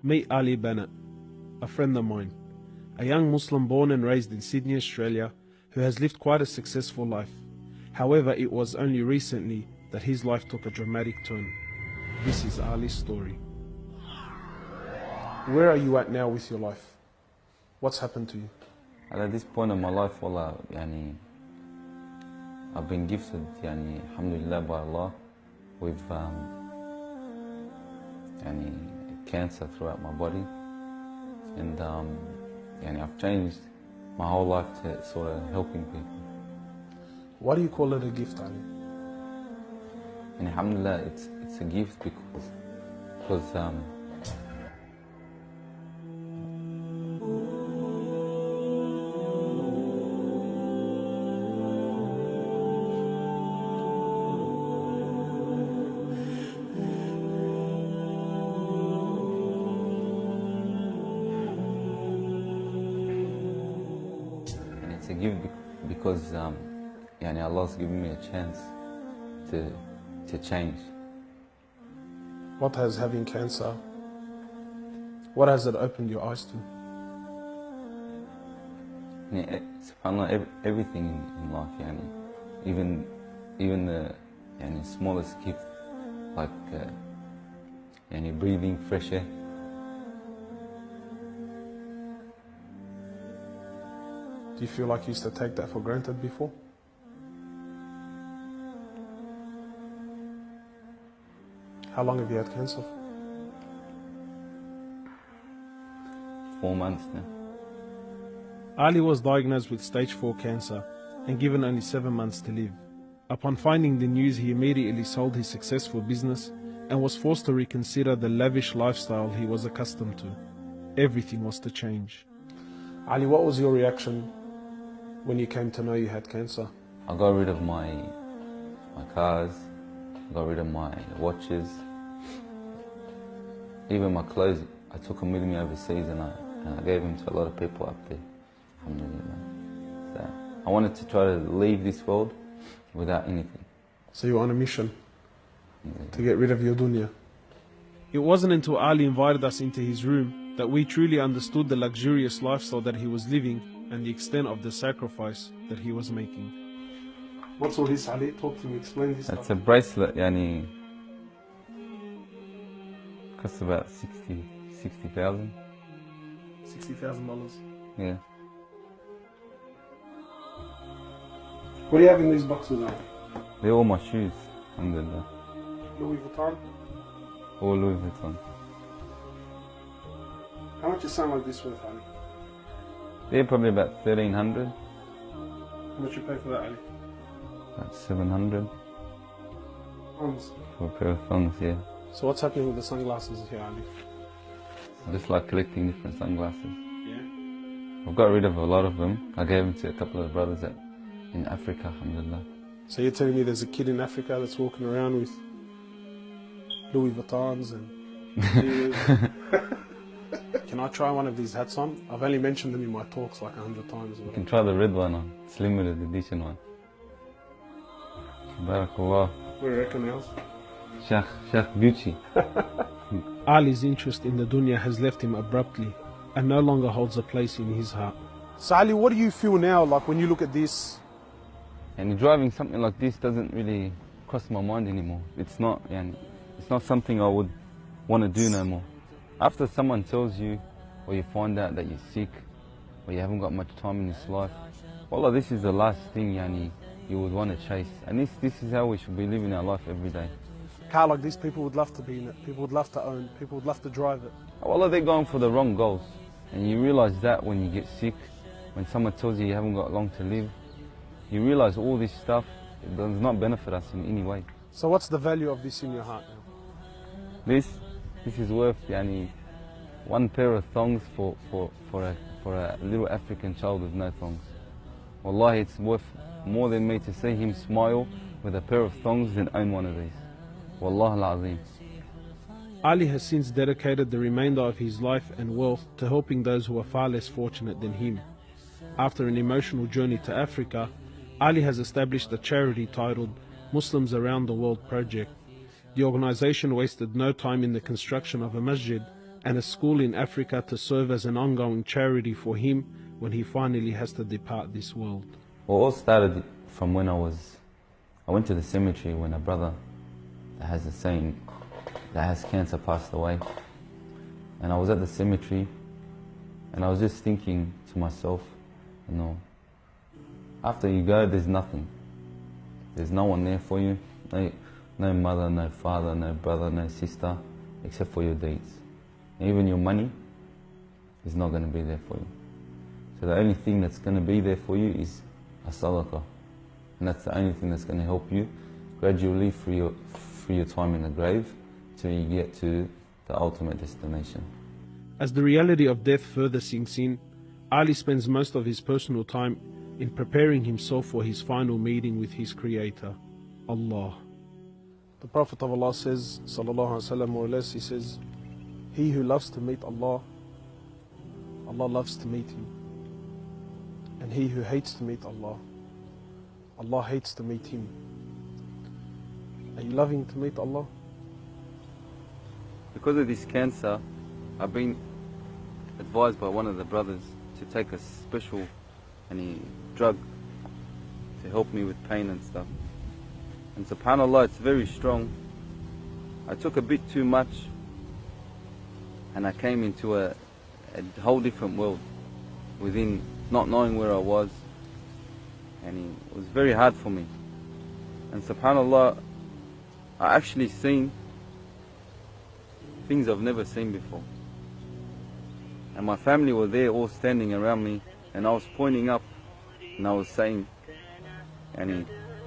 Meet Ali Bennett, a friend of mine, a young Muslim born and raised in Sydney, Australia, who has lived quite a successful life. However, it was only recently that his life took a dramatic turn. This is Ali's story. Where are you at now with your life? What's happened to you? And at this point in my life, wallah, I've been gifted, alhamdulillah, by Allah, with cancer throughout my body, and I've changed my whole life to sort of helping people. Why do you call it a gift, Ali? And alhamdulillah, it's a gift because because Allah's given me a chance to change. What has having cancer, what has it opened your eyes to? SubhanAllah, everything in life, even the smallest gift, like breathing fresh air. Do you feel like you used to take that for granted before? How long have you had cancer? 4 months now. Ali was diagnosed with stage 4 cancer and given only 7 months to live. Upon finding the news, he immediately sold his successful business and was forced to reconsider the lavish lifestyle he was accustomed to. Everything was to change. Ali, what was your reaction when you came to know you had cancer? I got rid of my cars, I got rid of my watches, even my clothes. I took them with me overseas and I gave them to a lot of people up there. Alhamdulillah. So I wanted to try to leave this world without anything. So you were on a mission to get rid of your dunya. It wasn't until Ali invited us into his room that we truly understood the luxurious lifestyle that he was living and the extent of the sacrifice that he was making. What's all this, Ali? Talk to me, explain this. It's a bracelet, costs about $60,000. $60,000? Yeah. What do you have in these boxes now? They're all my shoes, alhamdulillah. Louis Vuitton? All Louis Vuitton. How much is something like this worth, Ali? They're probably about $1,300. How much you pay for that, Ali? About $700. Thongs? For a pair of thongs, yeah. So what's happening with the sunglasses here, Ali? I just like collecting different sunglasses. Yeah? I've got rid of a lot of them. I gave them to a couple of brothers in Africa, alhamdulillah. So you're telling me there's a kid in Africa that's walking around with Louis Vuittons and... Can I try one of these hats on? I've only mentioned them in my talks like 100 times. You can try the red one on. It's limited edition one. Barakallah. What do you reckon else? Sheikh Gucci. Ali's interest in the dunya has left him abruptly and no longer holds a place in his heart. So Ali, what do you feel now, like when you look at this? And driving something like this doesn't really cross my mind anymore. It's not something I would want to do no more. After someone tells you, or you find out that you're sick, or you haven't got much time in this life, wallah, this is the last thing you would want to chase. And this is how we should be living our life every day. A car like this, people would love to be in it, people would love to own, people would love to drive it. Wallah, they're going for the wrong goals. And you realize that when you get sick, when someone tells you you haven't got long to live, you realize all this stuff does not benefit us in any way. So what's the value of this in your heart now? This is worth one pair of thongs for a little African child with no thongs. Wallahi, it's worth more than me to see him smile with a pair of thongs than own one of these. Wallah al-Azim. Ali has since dedicated the remainder of his life and wealth to helping those who are far less fortunate than him. After an emotional journey to Africa, Ali has established a charity titled Muslims Around the World Project. The organization wasted no time in the construction of a masjid and a school in Africa to serve as an ongoing charity for him when he finally has to depart this world. Well, it all started from when I went to the cemetery when a brother that has the same, that has cancer, passed away. And I was at the cemetery and I was just thinking to myself, you know, after you go, there's nothing. There's no one there for you. No mother, no father, no brother, no sister, except for your deeds. And even your money is not going to be there for you. So the only thing that's going to be there for you is a sadaqah. And that's the only thing that's going to help you gradually through your time in the grave till you get to the ultimate destination. As the reality of death further sinks in, Ali spends most of his personal time in preparing himself for his final meeting with his Creator, Allah. The Prophet of Allah says, sallallahu alaihi wasallam, more or less, he says, he who loves to meet Allah, Allah loves to meet him. And he who hates to meet Allah, Allah hates to meet him. Are you loving to meet Allah? Because of this cancer, I've been advised by one of the brothers to take a special drug to help me with pain and stuff. And subhanAllah, it's very strong. I took a bit too much and I came into a whole different world within not knowing where I was, and it was very hard for me. And subhanAllah, I actually seen things I've never seen before. And my family were there all standing around me, and I was pointing up and I was saying,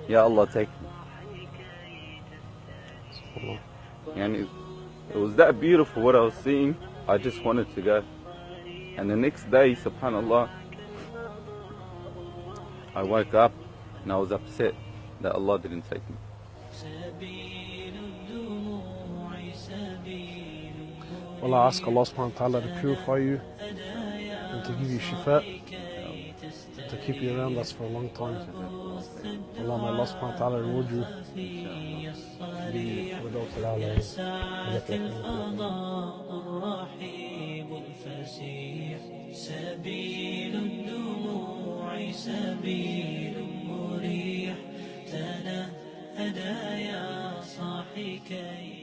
Ya Allah, take me. And it was that beautiful what I was seeing. I just wanted to go. And the next day, subhanAllah, I woke up and I was upset that Allah didn't take me. Well, I ask Allah subhanahu wa ta'ala to purify you and to give you shifa, to keep you around us for a long time. Allah, may Allah subhanahu wa ta'ala reward you. سبيل الدموع سبيل مريح تنهدى يا صاحي كي